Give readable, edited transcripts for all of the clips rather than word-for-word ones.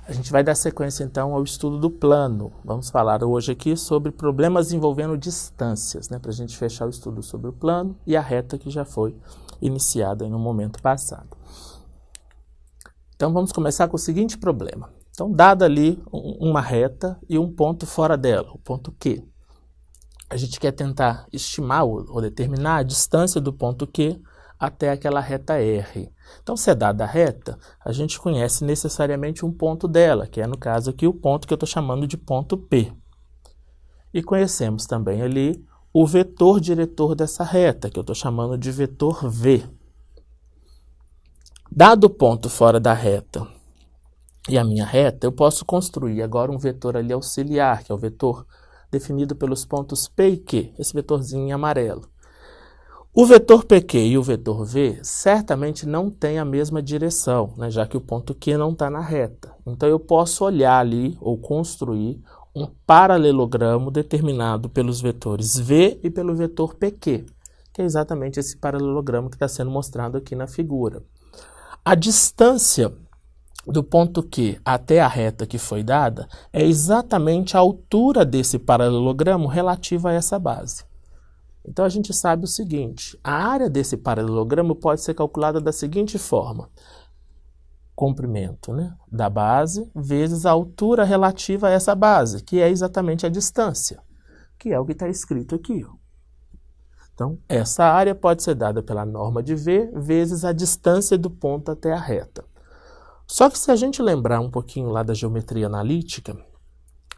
A gente vai dar sequência então ao estudo do plano. Vamos falar hoje aqui sobre problemas envolvendo distâncias, né, para a gente fechar o estudo sobre o plano e a reta que já foi iniciada no momento passado. Então vamos começar com o seguinte problema. Então, dada ali uma reta e um ponto fora dela, o ponto Q. A gente quer tentar estimar ou determinar a distância do ponto Q até aquela reta R. Então, se é dada a reta, a gente conhece necessariamente um ponto dela, que é, no caso aqui, o ponto que eu estou chamando de ponto P. E conhecemos também ali o vetor diretor dessa reta, que eu estou chamando de vetor V. Dado o ponto fora da reta e a minha reta, eu posso construir agora um vetor ali auxiliar, que é o vetor definido pelos pontos P e Q, esse vetorzinho em amarelo. O vetor PQ e o vetor V certamente não têm a mesma direção, né, já que o ponto Q não está na reta. Então eu posso olhar ali ou construir um paralelogramo determinado pelos vetores V e pelo vetor PQ, que é exatamente esse paralelogramo que está sendo mostrado aqui na figura. A distância do ponto Q até a reta que foi dada é exatamente a altura desse paralelogramo relativa a essa base. Então a gente sabe o seguinte, a área desse paralelogramo pode ser calculada da seguinte forma: comprimento, né, da base vezes a altura relativa a essa base, que é exatamente a distância, que é o que está escrito aqui. Então essa área pode ser dada pela norma de V vezes a distância do ponto até a reta. Só que se a gente lembrar um pouquinho lá da geometria analítica,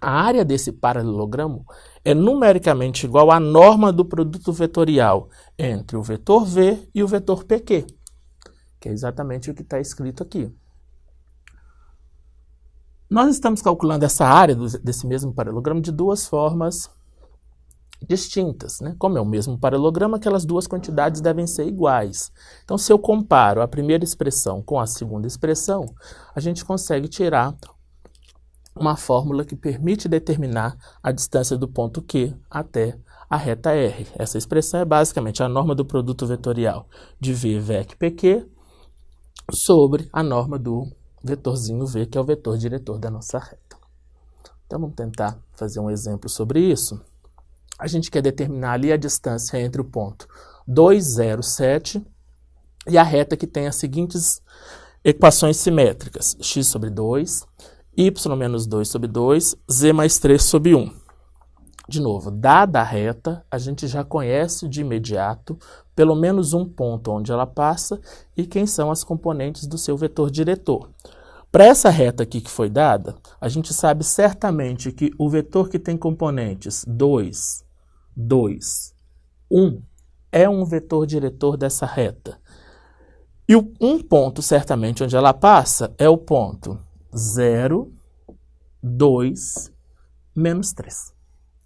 a área desse paralelogramo é numericamente igual à norma do produto vetorial entre o vetor V e o vetor PQ, que é exatamente o que está escrito aqui. Nós estamos calculando essa área desse mesmo paralelogramo de duas formas distintas, né? Como é o mesmo paralelogramo, aquelas duas quantidades devem ser iguais. Então, se eu comparo a primeira expressão com a segunda expressão, a gente consegue tirar uma fórmula que permite determinar a distância do ponto Q até a reta R. Essa expressão é basicamente a norma do produto vetorial de V, VEC, PQ sobre a norma do vetorzinho V, que é o vetor diretor da nossa reta. Então, vamos tentar fazer um exemplo sobre isso. A gente quer determinar ali a distância entre o ponto 2, 0, 7 e a reta que tem as seguintes equações simétricas: x sobre 2, y menos 2 sobre 2, z mais 3 sobre 1. De novo, dada a reta, a gente já conhece de imediato pelo menos um ponto onde ela passa e quem são as componentes do seu vetor diretor. Para essa reta aqui que foi dada, a gente sabe certamente que o vetor que tem componentes 2, 2, 1 é um vetor diretor dessa reta. E um ponto, certamente, onde ela passa é o ponto 0, 2, menos 3.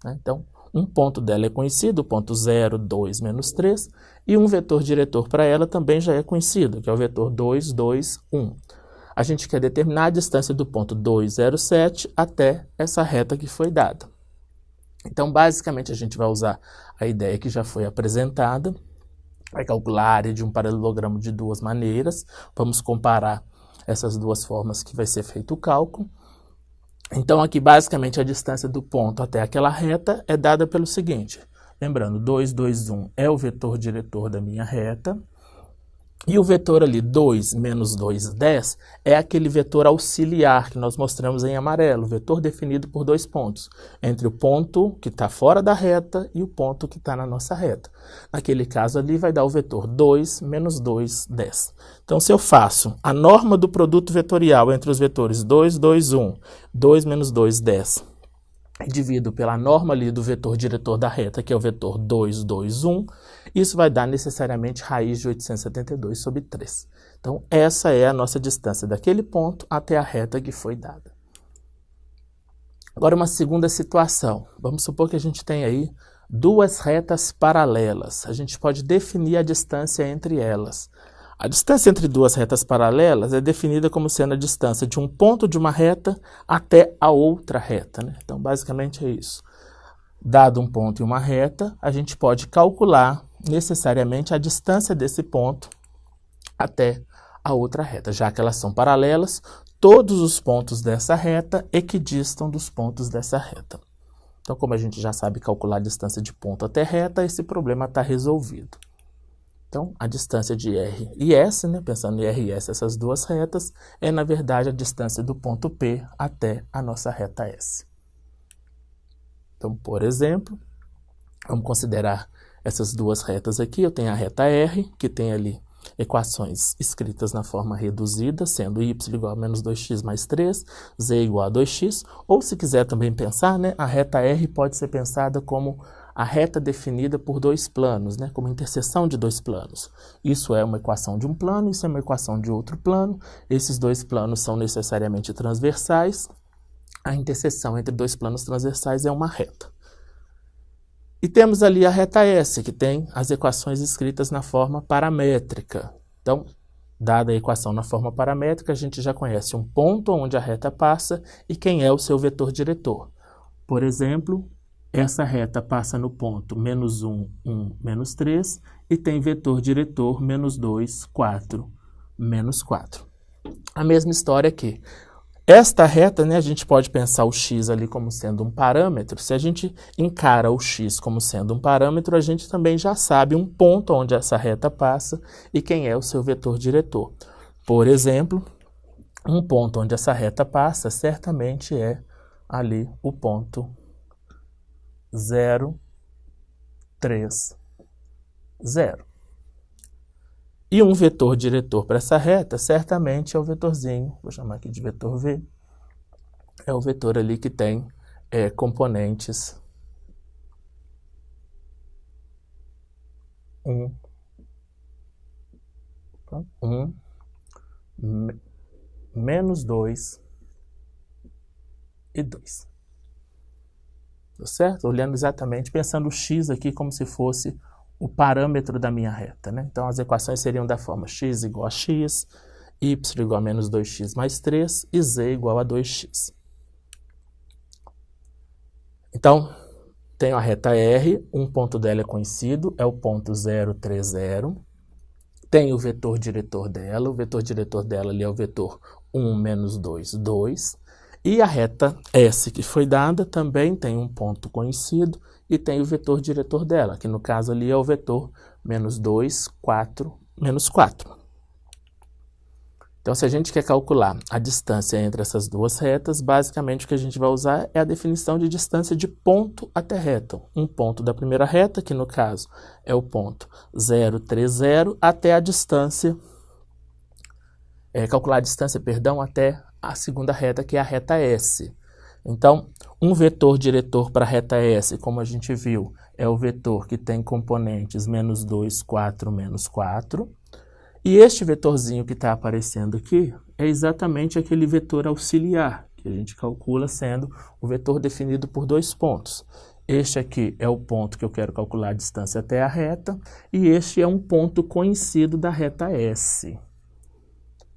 Então, um ponto dela é conhecido, o ponto 0, 2, menos 3, e um vetor diretor para ela também já é conhecido, que é o vetor 2, 2, 1. A gente quer determinar a distância do ponto 2, 0, 7 até essa reta que foi dada. Então, basicamente, a gente vai usar a ideia que já foi apresentada, vai calcular a área de um paralelogramo de duas maneiras, vamos comparar essas duas formas que vai ser feito o cálculo. Então, aqui, basicamente, a distância do ponto até aquela reta é dada pelo seguinte. Lembrando, 2, 2, 1 é o vetor diretor da minha reta. E o vetor ali, 2 menos 2, 10, é aquele vetor auxiliar que nós mostramos em amarelo, vetor definido por dois pontos, entre o ponto que está fora da reta e o ponto que está na nossa reta. Naquele caso ali vai dar o vetor 2 menos 2, 10. Então, se eu faço a norma do produto vetorial entre os vetores 2, 2, 1, 2 menos 2, 10, e divido pela norma ali do vetor diretor da reta, que é o vetor 2, 2, 1, isso vai dar necessariamente raiz de 872 sobre 3. Então, essa é a nossa distância daquele ponto até a reta que foi dada. Agora, uma segunda situação. Vamos supor que a gente tem aí duas retas paralelas. A gente pode definir a distância entre elas. A distância entre duas retas paralelas é definida como sendo a distância de um ponto de uma reta até a outra reta, né? Então, basicamente é isso. Dado um ponto e uma reta, a gente pode calcular necessariamente a distância desse ponto até a outra reta. Já que elas são paralelas, todos os pontos dessa reta equidistam dos pontos dessa reta. Então, como a gente já sabe calcular a distância de ponto até reta, esse problema está resolvido. Então, a distância de R e S, né, pensando em R e S, essas duas retas, é, na verdade, a distância do ponto P até a nossa reta S. Então, por exemplo, vamos considerar essas duas retas aqui. Eu tenho a reta R, que tem ali equações escritas na forma reduzida, sendo y igual a menos 2x mais 3, z igual a 2x, ou se quiser também pensar, né, a reta R pode ser pensada como a reta definida por dois planos, né, como interseção de dois planos. Isso é uma equação de um plano, isso é uma equação de outro plano, esses dois planos são necessariamente transversais, a interseção entre dois planos transversais é uma reta. E temos ali a reta S, que tem as equações escritas na forma paramétrica. Então, dada a equação na forma paramétrica, a gente já conhece um ponto onde a reta passa e quem é o seu vetor diretor. Por exemplo, essa reta passa no ponto menos 1, 1, menos 3 e tem vetor diretor menos 2, 4, menos 4. A mesma história aqui. Esta reta, né, a gente pode pensar o x ali como sendo um parâmetro. Se a gente encara o x como sendo um parâmetro, a gente também já sabe um ponto onde essa reta passa e quem é o seu vetor diretor. Por exemplo, um ponto onde essa reta passa certamente é ali o ponto 0, 3, 0. E um vetor diretor para essa reta, certamente é o vetorzinho, vou chamar aqui de vetor V, é o vetor ali que tem componentes 1, menos 2 e 2. Tá certo? Olhando exatamente, pensando o x aqui como se fosse o parâmetro da minha reta, né? Então, as equações seriam da forma x igual a x, y igual a menos 2x mais 3 e z igual a 2x. Então, tenho a reta R, um ponto dela é conhecido, é o ponto 0, 3, 0. Tem o vetor diretor dela, o vetor diretor dela ali é o vetor 1, menos 2, 2. E a reta S que foi dada também tem um ponto conhecido e tem o vetor diretor dela, que no caso ali é o vetor menos 2, 4, menos 4. Então, se a gente quer calcular a distância entre essas duas retas, basicamente o que a gente vai usar é a definição de distância de ponto até reta. Um ponto da primeira reta, que no caso é o ponto 0, 3, 0, até a distância, calcular a distância, perdão, até a segunda reta, que é a reta S. Então, um vetor diretor para a reta S, como a gente viu, é o vetor que tem componentes menos 2, 4, menos 4. E este vetorzinho que está aparecendo aqui é exatamente aquele vetor auxiliar, que a gente calcula sendo o vetor definido por dois pontos. Este aqui é o ponto que eu quero calcular a distância até a reta, e este é um ponto conhecido da reta S.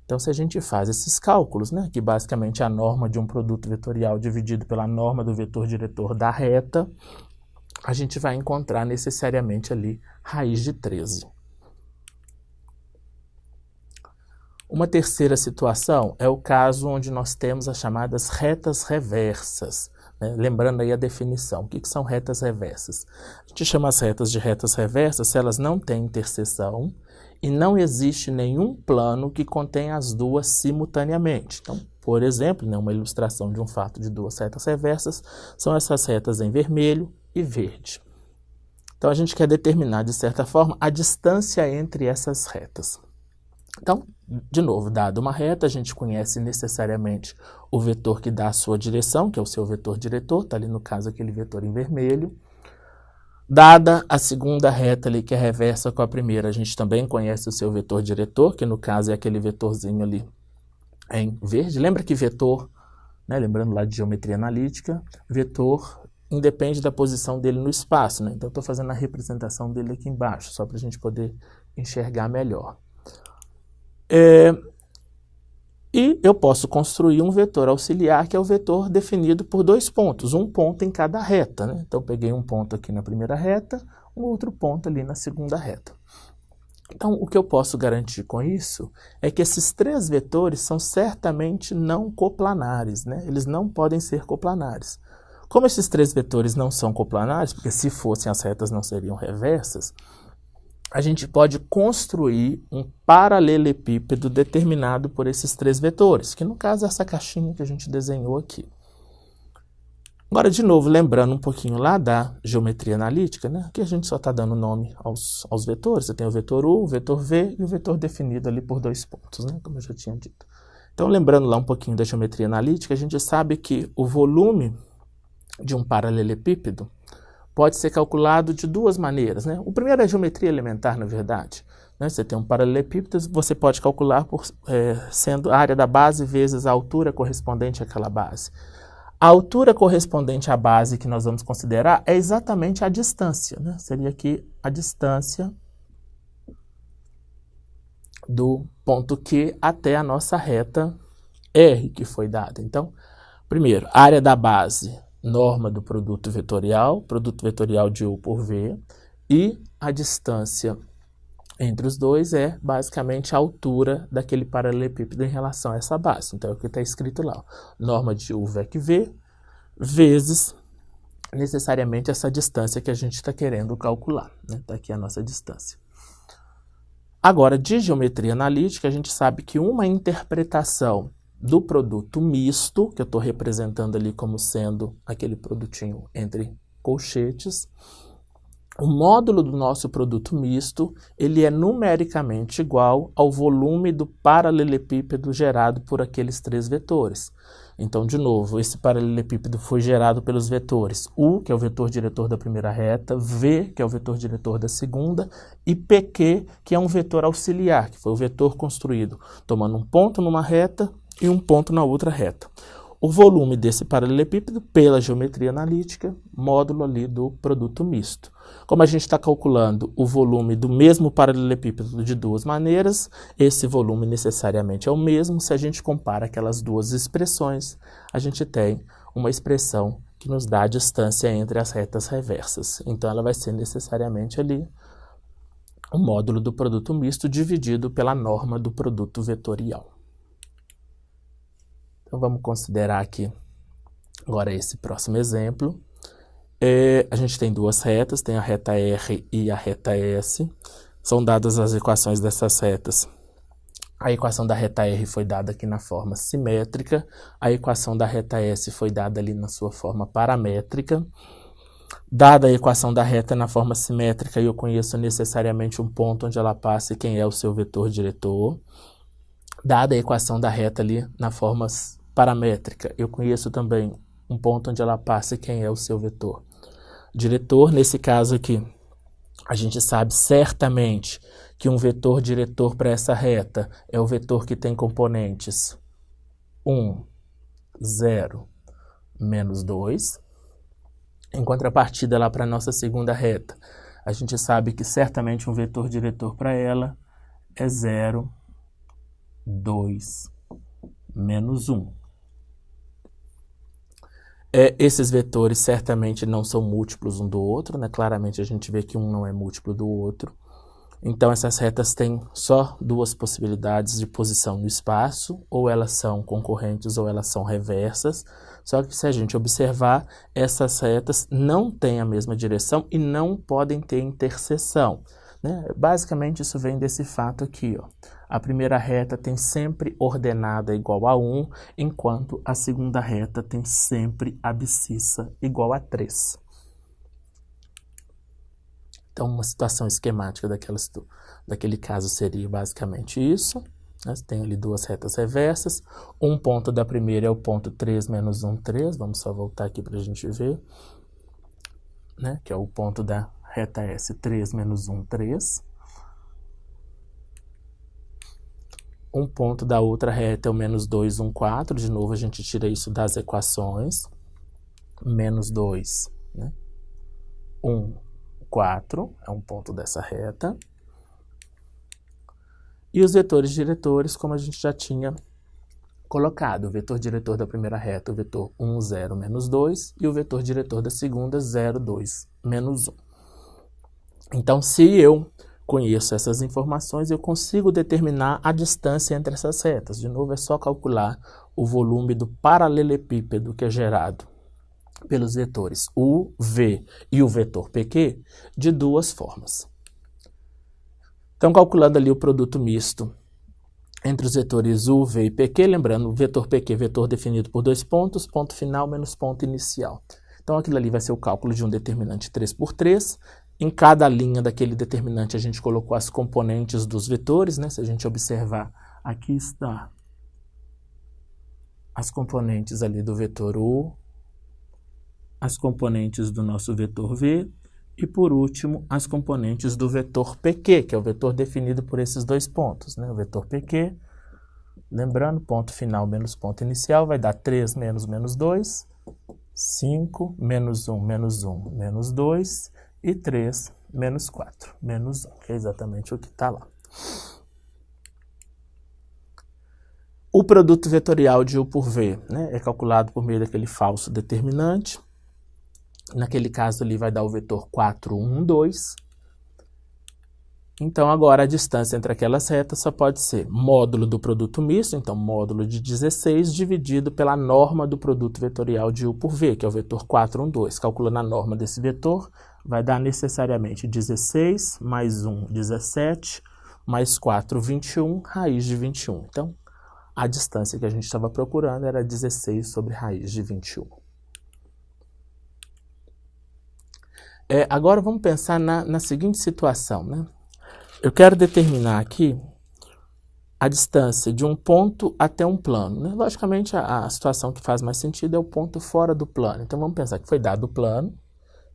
Então, se a gente faz esses cálculos, né, que basicamente é a norma de um produto vetorial dividido pela norma do vetor diretor da reta, a gente vai encontrar necessariamente ali raiz de 13. Uma terceira situação é o caso onde nós temos as chamadas retas reversas, né? Lembrando aí a definição. O que são retas reversas? A gente chama as retas de retas reversas se elas não têm interseção e não existe nenhum plano que contenha as duas simultaneamente. Então, por exemplo, né, uma ilustração de um fato de duas retas reversas são essas retas em vermelho e verde. Então, a gente quer determinar, de certa forma, a distância entre essas retas. Então, de novo, dada uma reta, a gente conhece necessariamente o vetor que dá a sua direção, que é o seu vetor diretor, está ali no caso aquele vetor em vermelho. Dada a segunda reta ali, que é reversa com a primeira, a gente também conhece o seu vetor diretor, que no caso é aquele vetorzinho ali em verde. Lembra que vetor, né, lembrando lá de geometria analítica, vetor independe da posição dele no espaço, né? Então, eu estou fazendo a representação dele aqui embaixo, só para a gente poder enxergar melhor. E eu posso construir um vetor auxiliar, que é o vetor definido por dois pontos, um ponto em cada reta, né? Então, eu peguei um ponto aqui na primeira reta, um outro ponto ali na segunda reta. Então, o que eu posso garantir com isso é que esses três vetores são certamente não coplanares, né? Eles não podem ser coplanares. Como esses três vetores não são coplanares, porque se fossem as retas não seriam reversas, a gente pode construir um paralelepípedo determinado por esses três vetores, que no caso é essa caixinha que a gente desenhou aqui. Agora, de novo, lembrando um pouquinho lá da geometria analítica, né? Aqui a gente só está dando nome aos vetores. Você tem o vetor U, o vetor V e o vetor definido ali por 2 pontos, né? Como eu já tinha dito. Então, lembrando lá um pouquinho da geometria analítica, a gente sabe que o volume de um paralelepípedo pode ser calculado de duas maneiras, né? O primeiro é a geometria elementar, na verdade. Né? Você tem um paralelepípedo, você pode calcular sendo a área da base vezes a altura correspondente àquela base. A altura correspondente à base que nós vamos considerar é exatamente a distância, né? Seria aqui a distância do ponto Q até a nossa reta R que foi dada. Então, primeiro, área da base, norma do produto vetorial de U por V, e a distância entre os dois é basicamente a altura daquele paralelepípedo em relação a essa base. Então, é o que está escrito lá. Norma de U VEC V vezes necessariamente essa distância que a gente está querendo calcular. Está aqui a nossa distância. Agora, de geometria analítica, a gente sabe que uma interpretação do produto misto, que eu estou representando ali como sendo aquele produtinho entre colchetes, o módulo do nosso produto misto, ele é numericamente igual ao volume do paralelepípedo gerado por aqueles três vetores. Então, de novo, esse paralelepípedo foi gerado pelos vetores U, que é o vetor diretor da primeira reta, V, que é o vetor diretor da segunda, e PQ, que é um vetor auxiliar, que foi o vetor construído tomando um ponto numa reta e um ponto na outra reta. O volume desse paralelepípedo, pela geometria analítica, módulo ali do produto misto. Como a gente está calculando o volume do mesmo paralelepípedo de duas maneiras, esse volume necessariamente é o mesmo. Se a gente compara aquelas duas expressões, a gente tem uma expressão que nos dá a distância entre as retas reversas. Então, ela vai ser necessariamente ali o módulo do produto misto dividido pela norma do produto vetorial. Então, vamos considerar aqui agora esse próximo exemplo. A gente tem duas retas, tem a reta R e a reta S. São dadas as equações dessas retas. A equação da reta R foi dada aqui na forma simétrica. A equação da reta S foi dada ali na sua forma paramétrica. Dada a equação da reta na forma simétrica, eu conheço necessariamente um ponto onde ela passa e quem é o seu vetor diretor. Dada a equação da reta ali na forma paramétrica, eu conheço também um ponto onde ela passa e quem é o seu vetor diretor. Nesse caso aqui, a gente sabe certamente que um vetor diretor para essa reta é o vetor que tem componentes 1, 0, menos 2. Em contrapartida, lá para a nossa segunda reta, a gente sabe que certamente um vetor diretor para ela é 0, 2, menos 1. Esses vetores certamente não são múltiplos um do outro, né? Claramente a gente vê que um não é múltiplo do outro. Então essas retas têm só duas possibilidades de posição no espaço, ou elas são concorrentes ou elas são reversas. Só que se a gente observar, essas retas não têm a mesma direção e não podem ter interseção, né? Basicamente isso vem desse fato aqui, ó. A primeira reta tem sempre ordenada igual a 1, enquanto a segunda reta tem sempre abscissa igual a 3. Então, uma situação esquemática daquele caso seria basicamente isso. Né? Tem ali duas retas reversas. Um ponto da primeira é o ponto 3 menos 1, 3. Vamos só voltar aqui para a gente ver. Né? Que é o ponto da reta S, 3 menos 1, 3. Um ponto da outra reta é o menos 2, 1, 4. De novo, a gente tira isso das equações. Menos 2, né? 1, 4 é um ponto dessa reta. E os vetores diretores, como a gente já tinha colocado. O vetor diretor da primeira reta, o vetor 1, 0, menos 2. E o vetor diretor da segunda, 0, 2, menos 1. Então, se eu conheço essas informações, eu consigo determinar a distância entre essas retas. De novo, é só calcular o volume do paralelepípedo que é gerado pelos vetores U, V e o vetor PQ de duas formas. Então, calculando ali o produto misto entre os vetores U, V e PQ, lembrando, o vetor PQ, vetor definido por dois pontos, ponto final menos ponto inicial. Então, aquilo ali vai ser o cálculo de um determinante 3×3. Em cada linha daquele determinante, a gente colocou as componentes dos vetores, né? Se a gente observar, aqui está as componentes ali do vetor U, as componentes do nosso vetor V e, por último, as componentes do vetor PQ, que é o vetor definido por esses dois pontos, né? O vetor PQ, lembrando, ponto final menos ponto inicial, vai dar 3 menos menos 2, 5, menos 1, menos 1, menos 2 e 3, menos 4, menos 1, que é exatamente o que está lá. O produto vetorial de U por V, né, é calculado por meio daquele falso determinante. Naquele caso ali vai dar o vetor 4, 1, 2. Então agora a distância entre aquelas retas só pode ser módulo do produto misto, então módulo de 16 dividido pela norma do produto vetorial de U por V, que é o vetor 4, 1, 2. Calculando a norma desse vetor, vai dar necessariamente 16 mais 1, 17, mais 4, 21, raiz de 21. Então, a distância que a gente estava procurando era 16 sobre raiz de 21. Agora vamos pensar na seguinte situação, né? Eu quero determinar aqui a distância de um ponto até um plano, né? Logicamente, a situação que faz mais sentido é o ponto fora do plano. Então, vamos pensar que foi dado o plano.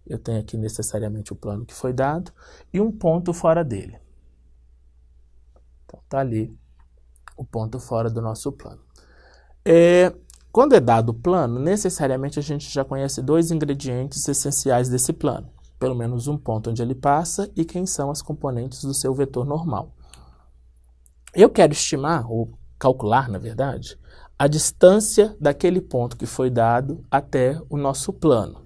Eu tenho aqui necessariamente o plano que foi dado e um ponto fora dele. Então, está ali o ponto fora do nosso plano. Quando é dado o plano, necessariamente a gente já conhece dois ingredientes essenciais desse plano. Pelo menos um ponto onde ele passa e quem são as componentes do seu vetor normal. Eu quero estimar, ou calcular, na verdade, a distância daquele ponto que foi dado até o nosso plano.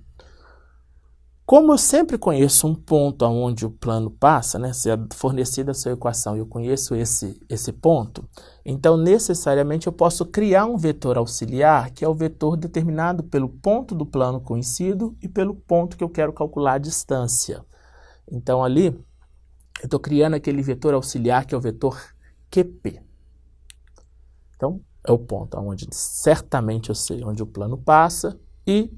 Como eu sempre conheço um ponto onde o plano passa, né, se é fornecida a sua equação e eu conheço esse ponto, então necessariamente eu posso criar um vetor auxiliar, que é o vetor determinado pelo ponto do plano conhecido e pelo ponto que eu quero calcular a distância. Então ali eu estou criando aquele vetor auxiliar que é o vetor QP. Então é o ponto onde certamente eu sei onde o plano passa e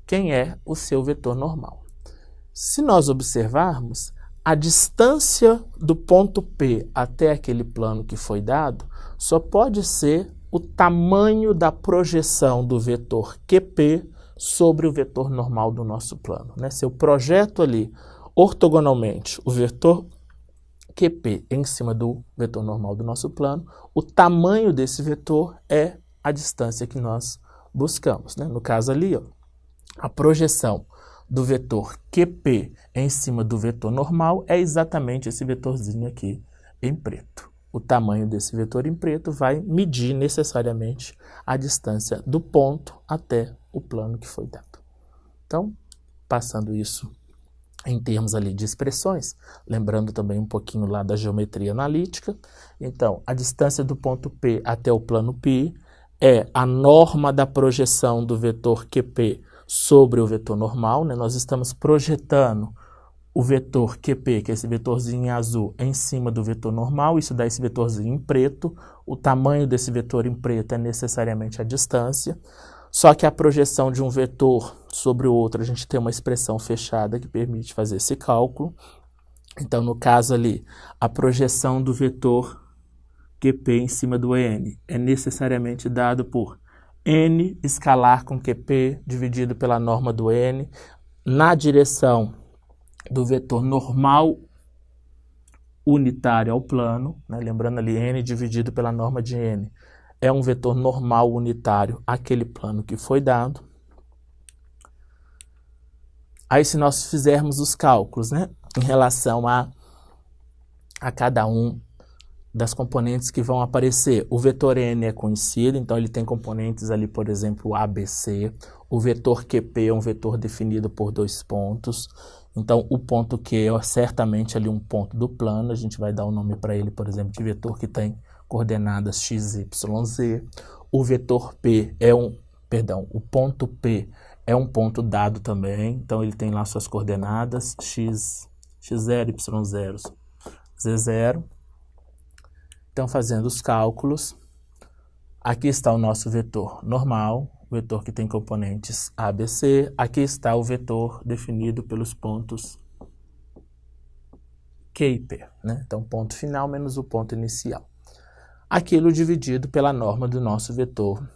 quem é o seu vetor normal. Se nós observarmos, a distância do ponto P até aquele plano que foi dado só pode ser o tamanho da projeção do vetor QP sobre o vetor normal do nosso plano, né? Se eu projeto ali ortogonalmente o vetor QP em cima do vetor normal do nosso plano, o tamanho desse vetor é a distância que nós buscamos, né? No caso ali, ó, a projeção do vetor QP em cima do vetor normal é exatamente esse vetorzinho aqui em preto. O tamanho desse vetor em preto vai medir necessariamente a distância do ponto até o plano que foi dado. Então, passando isso em termos ali de expressões, lembrando também um pouquinho lá da geometria analítica, então, a distância do ponto P até o plano π é a norma da projeção do vetor QP sobre o vetor normal, né? Nós estamos projetando o vetor QP, que é esse vetorzinho em azul, em cima do vetor normal, isso dá esse vetorzinho em preto, o tamanho desse vetor em preto é necessariamente a distância, só que a projeção de um vetor sobre o outro, a gente tem uma expressão fechada que permite fazer esse cálculo. Então, no caso ali, a projeção do vetor QP em cima do N é necessariamente dado por N escalar com QP dividido pela norma do N na direção do vetor normal unitário ao plano, né? Lembrando ali N dividido pela norma de N é um vetor normal unitário àquele plano que foi dado. Aí se nós fizermos os cálculos, né, em relação a cada um das componentes que vão aparecer. O vetor N é conhecido, então ele tem componentes ali, por exemplo, ABC. O vetor QP é um vetor definido por 2 pontos. Então, o ponto Q é certamente ali um ponto do plano. A gente vai dar o nome para ele, por exemplo, de vetor que tem coordenadas x, y, z. O vetor P é o ponto P é um ponto dado também. Então, ele tem lá suas coordenadas x0, y0, z0. Então, fazendo os cálculos, aqui está o nosso vetor normal, o vetor que tem componentes A, B, C. Aqui está o vetor definido pelos pontos Q e P, né? Então, ponto final menos o ponto inicial. Aquilo dividido pela norma do nosso vetor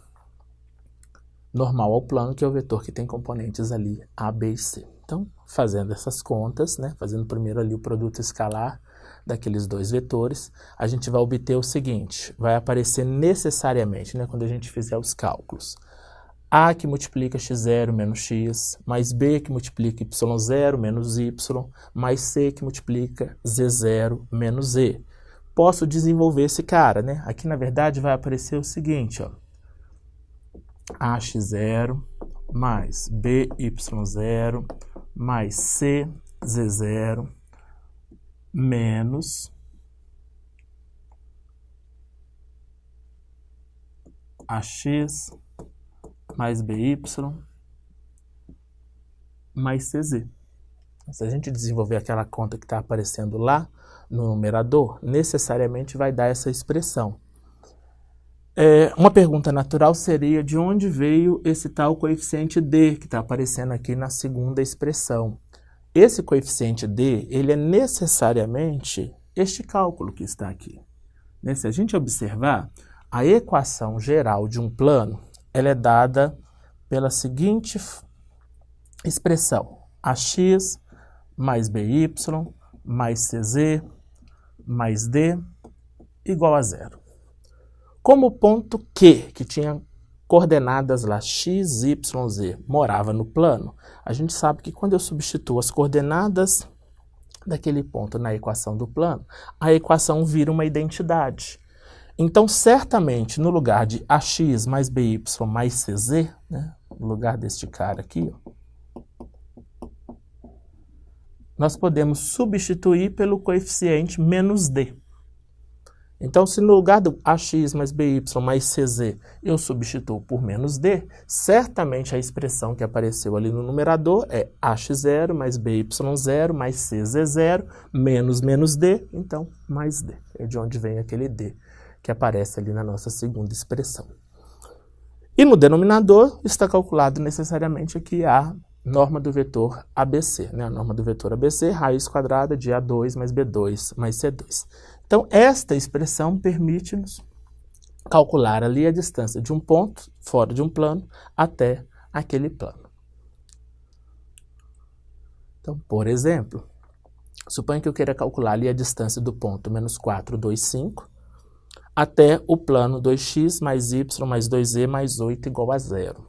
normal ao plano, que é o vetor que tem componentes ali A, B e C. Então, fazendo essas contas, né? Fazendo primeiro ali o produto escalar daqueles 2 vetores, a gente vai obter o seguinte: vai aparecer necessariamente, né, quando a gente fizer os cálculos, A que multiplica x0 menos x, mais B que multiplica y0 menos y, mais C que multiplica z0 menos z. Posso desenvolver esse cara, né? Aqui, na verdade, vai aparecer o seguinte, ó: AX0 mais BY0 mais CZ0 menos AX mais BY mais CZ. Se a gente desenvolver aquela conta que está aparecendo lá no numerador, necessariamente vai dar essa expressão. Uma pergunta natural seria: de onde veio esse tal coeficiente D que está aparecendo aqui na segunda expressão? Esse coeficiente D, ele é necessariamente este cálculo que está aqui, né? Se a gente observar, a equação geral de um plano, ela é dada pela seguinte expressão: AX mais BY mais CZ mais D igual a 0. Como o ponto Q, que tinha coordenadas lá x, y, z, morava no plano, a gente sabe que quando eu substituo as coordenadas daquele ponto na equação do plano, a equação vira uma identidade. Então, certamente, no lugar de AX mais BY mais CZ, né, no lugar deste cara aqui, ó, nós podemos substituir pelo coeficiente menos D. Então, se no lugar do AX mais BY mais CZ eu substituo por menos D, certamente a expressão que apareceu ali no numerador é AX0 mais BY0 mais CZ0 menos D, então mais D. É de onde vem aquele D que aparece ali na nossa segunda expressão. E no denominador está calculado necessariamente aqui a norma do vetor ABC, né? A norma do vetor ABC, raiz quadrada de A2 mais B2 mais C2. Então, esta expressão permite-nos calcular ali a distância de um ponto fora de um plano até aquele plano. Então, por exemplo, suponha que eu queira calcular ali a distância do ponto menos 4, 2, 5 até o plano 2x mais y mais 2z mais 8 igual a 0.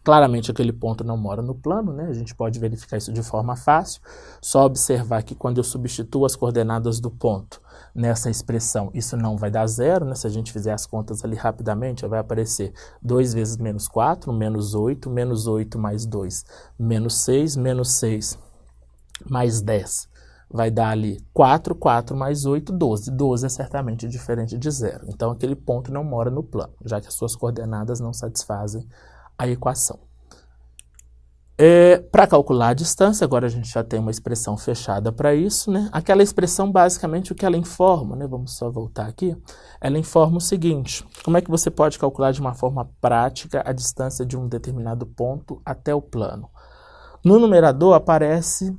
Claramente aquele ponto não mora no plano, né? A gente pode verificar isso de forma fácil. Só observar que quando eu substituo as coordenadas do ponto nessa expressão, isso não vai dar 0, né? Se a gente fizer as contas ali rapidamente, vai aparecer 2 vezes menos 4, menos 8 mais 2, menos 6 mais 10. Vai dar ali 4 mais 8, 12. 12 é certamente diferente de 0. Então, aquele ponto não mora no plano, já que as suas coordenadas não satisfazem a equação. Para calcular a distância, agora a gente já tem uma expressão fechada para isso, né? Aquela expressão, basicamente, o que ela informa, né? Vamos só voltar aqui. Ela informa o seguinte: como é que você pode calcular de uma forma prática a distância de um determinado ponto até o plano? No numerador aparece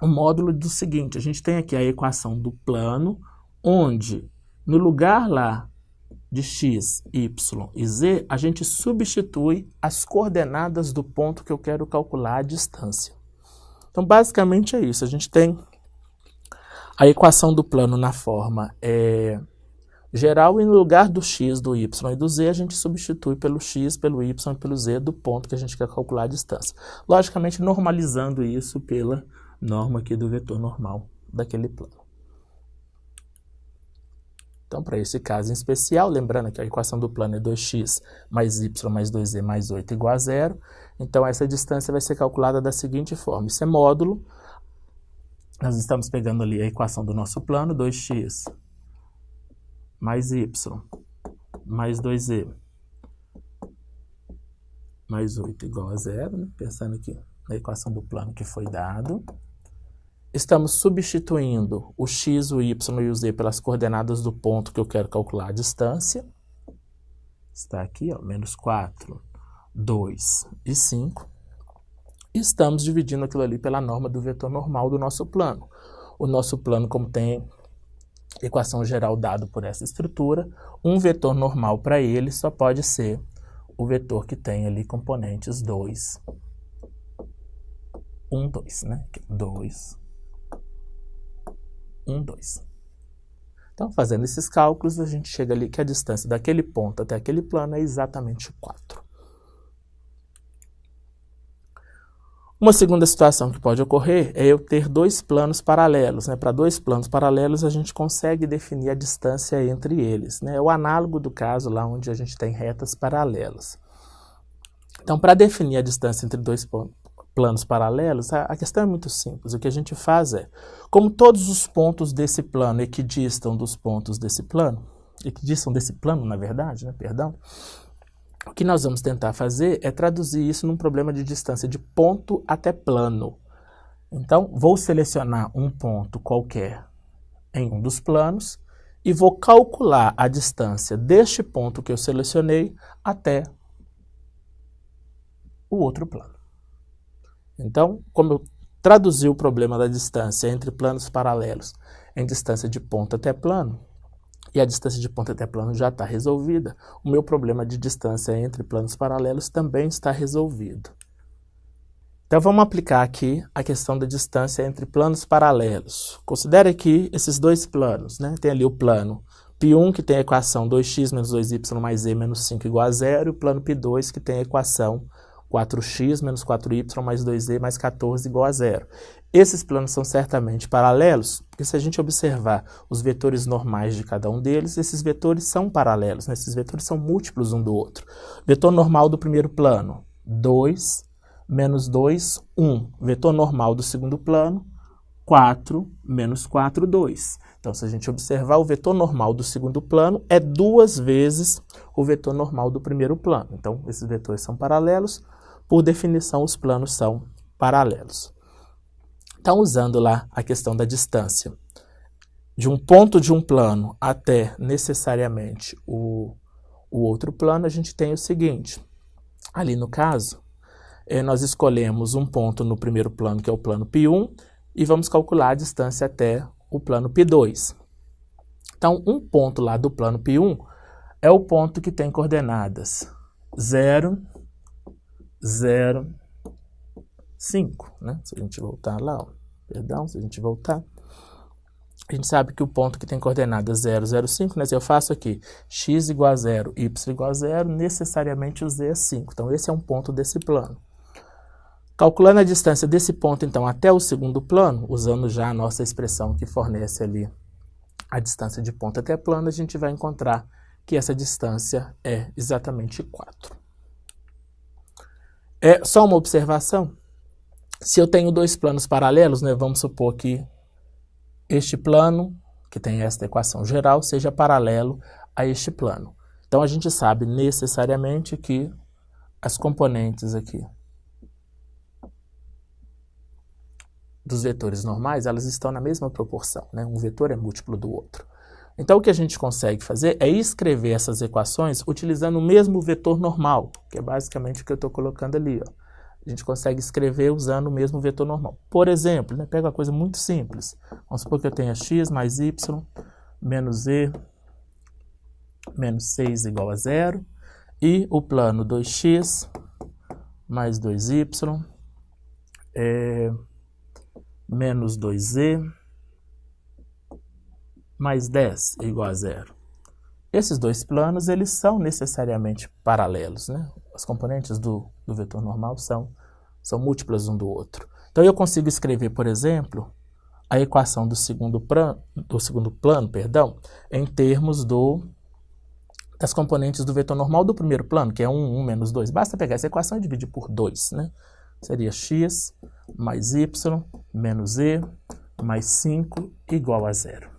o módulo do seguinte: a gente tem aqui a equação do plano, onde no lugar lá de x, y e z, a gente substitui as coordenadas do ponto que eu quero calcular a distância. Então, basicamente é isso. A gente tem a equação do plano na forma geral, e no lugar do x, do y e do z, a gente substitui pelo x, pelo y e pelo z do ponto que a gente quer calcular a distância. Logicamente, normalizando isso pela norma aqui do vetor normal daquele plano. Então, para esse caso em especial, lembrando que a equação do plano é 2x mais y mais 2z mais 8 igual a 0, então essa distância vai ser calculada da seguinte forma. Isso é módulo. Nós estamos pegando ali a equação do nosso plano, 2x mais y mais 2z mais 8 igual a 0, né? Pensando aqui na equação do plano que foi dado. Estamos substituindo o x, o y e o z pelas coordenadas do ponto que eu quero calcular a distância. Está aqui, ó, menos 4, 2 e 5. E estamos dividindo aquilo ali pela norma do vetor normal do nosso plano. O nosso plano, como tem equação geral dado por essa estrutura, um vetor normal para ele só pode ser o vetor que tem ali componentes 2, 1, 2, né? 2, 1, 2. Então, fazendo esses cálculos, a gente chega ali que a distância daquele ponto até aquele plano é exatamente 4. Uma segunda situação que pode ocorrer é eu ter dois planos paralelos, né? Para dois planos paralelos, a gente consegue definir a distância entre eles, né? É o análogo do caso lá onde a gente tem retas paralelas. Então, para definir a distância entre dois planos paralelos, a questão é muito simples. O que a gente faz é, como todos os pontos desse plano equidistam dos pontos desse plano, na verdade, né? Perdão. O que nós vamos tentar fazer é traduzir isso num problema de distância de ponto até plano. Então, vou selecionar um ponto qualquer em um dos planos e vou calcular a distância deste ponto que eu selecionei até o outro plano. Então, como eu traduzi o problema da distância entre planos paralelos em distância de ponto até plano, e a distância de ponto até plano já está resolvida, o meu problema de distância entre planos paralelos também está resolvido. Então, vamos aplicar aqui a questão da distância entre planos paralelos. Considere aqui esses dois planos, né? Tem ali o plano π1, que tem a equação 2x menos 2y mais z menos 5 igual a 0, e o plano π2, que tem a equação 4x menos 4y mais 2z mais 14 igual a 0. Esses planos são certamente paralelos, porque se a gente observar os vetores normais de cada um deles, esses vetores são paralelos, né? Esses vetores são múltiplos um do outro. Vetor normal do primeiro plano, 2, menos 2, 1. Vetor normal do segundo plano, 4, menos 4, 2. Então, se a gente observar, o vetor normal do segundo plano é 2 vezes o vetor normal do primeiro plano. Então, esses vetores são paralelos. Por definição, os planos são paralelos. Então, usando lá a questão da distância de um ponto de um plano até necessariamente o outro plano, a gente tem o seguinte. Ali no caso, nós escolhemos um ponto no primeiro plano, que é o plano π1, e vamos calcular a distância até o plano π2. Então, um ponto lá do plano π1 é o ponto que tem coordenadas 0, 0, 5, né? Se a gente voltar lá, ó, se a gente voltar, a gente sabe que o ponto que tem coordenadas 0, 0, 5, né? Se eu faço aqui x igual a 0, y igual a 0, necessariamente o z é 5. Então, esse é um ponto desse plano. Calculando a distância desse ponto, então, até o segundo plano, usando já a nossa expressão que fornece ali a distância de ponto até plano, a gente vai encontrar que essa distância é exatamente 4. É só uma observação. Se eu tenho dois planos paralelos, né, vamos supor que este plano, que tem esta equação geral, seja paralelo a este plano. Então, a gente sabe necessariamente que as componentes aqui dos vetores normais, elas estão na mesma proporção, né? Um vetor é múltiplo do outro. Então, o que a gente consegue fazer é escrever essas equações utilizando o mesmo vetor normal, que é basicamente o que eu estou colocando ali, ó. A gente consegue escrever usando o mesmo vetor normal. Por exemplo, né, pega uma coisa muito simples. Vamos supor que eu tenha x mais y menos z menos 6 igual a 0. E o plano 2x mais 2y menos 2z mais 10 igual a 0. Esses dois planos, eles são necessariamente paralelos, né? As componentes do vetor normal são múltiplas um do outro. Então, eu consigo escrever, por exemplo, a equação do segundo plano, em termos das componentes do vetor normal do primeiro plano, que é 1 menos 2. Basta pegar essa equação e dividir por 2, né? Seria x mais y menos e mais 5 igual a 0.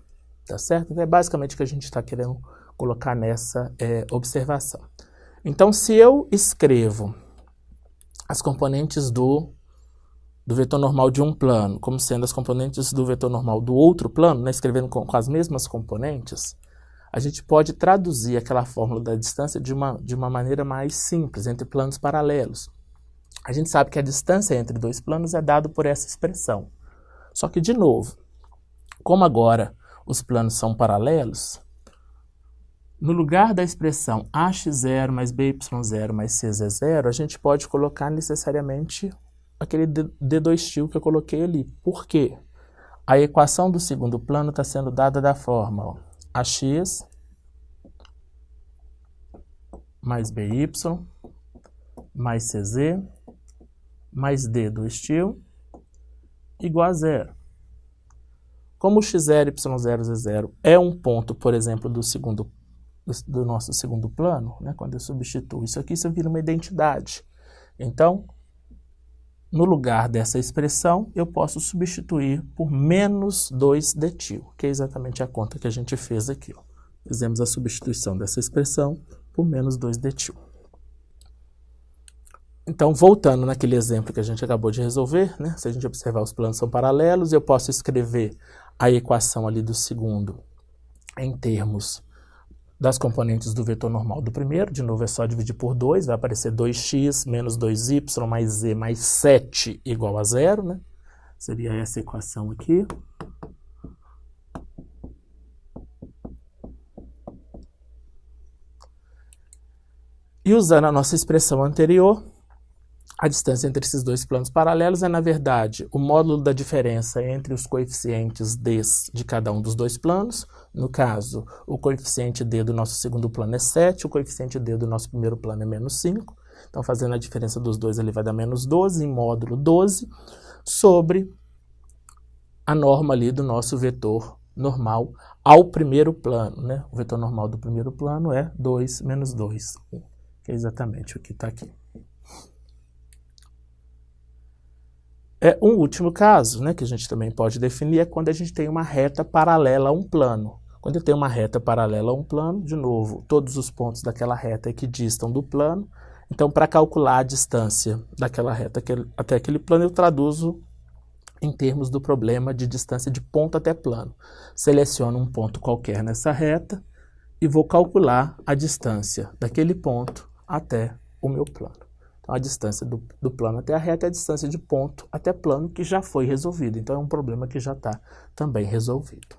Tá certo? Então é basicamente o que a gente está querendo colocar nessa observação. Então, se eu escrevo as componentes do vetor normal de um plano como sendo as componentes do vetor normal do outro plano, né, escrevendo com as mesmas componentes, a gente pode traduzir aquela fórmula da distância de uma maneira mais simples, entre planos paralelos. A gente sabe que a distância entre dois planos é dada por essa expressão. Só que, de novo, como agora os planos são paralelos, no lugar da expressão ax0 mais by0 mais cz0, a gente pode colocar necessariamente aquele d2 que eu coloquei ali. Por quê? A equação do segundo plano está sendo dada da forma, ó, ax mais by mais cz mais d2 igual a 0. Como o x0, y0, z0 é um ponto, por exemplo, do nosso segundo plano, né, quando eu substituo isso aqui, isso vira uma identidade. Então, no lugar dessa expressão, eu posso substituir por menos 2d, que é exatamente a conta que a gente fez aqui. Ó. Fizemos a substituição dessa expressão por menos 2d. Então, voltando naquele exemplo que a gente acabou de resolver, né? Se a gente observar os planos são paralelos, eu posso escrever a equação ali do segundo em termos das componentes do vetor normal do primeiro. De novo, é só dividir por 2, vai aparecer 2x menos 2y mais z mais 7 igual a 0, né? Seria essa equação aqui. E usando a nossa expressão anterior, a distância entre esses dois planos paralelos é, na verdade, o módulo da diferença entre os coeficientes d de cada um dos dois planos. No caso, o coeficiente d do nosso segundo plano é 7, o coeficiente d do nosso primeiro plano é menos 5. Então, fazendo a diferença dos dois, ele vai dar menos 12, em módulo 12, sobre a norma ali do nosso vetor normal ao primeiro plano, né? O vetor normal do primeiro plano é 2 menos 2, que é exatamente o que está aqui. Um último caso, né, que a gente também pode definir, é quando a gente tem uma reta paralela a um plano. Quando eu tenho uma reta paralela a um plano, de novo, todos os pontos daquela reta equidistam do plano. Então, para calcular a distância daquela reta até aquele plano, eu traduzo em termos do problema de distância de ponto até plano. Seleciono um ponto qualquer nessa reta e vou calcular a distância daquele ponto até o meu plano. A distância do plano até a reta é a distância de ponto até plano, que já foi resolvido. Então, é um problema que já está também resolvido.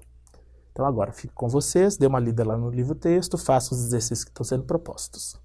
Então, agora fico com vocês, dê uma lida lá no livro-texto, faça os exercícios que estão sendo propostos.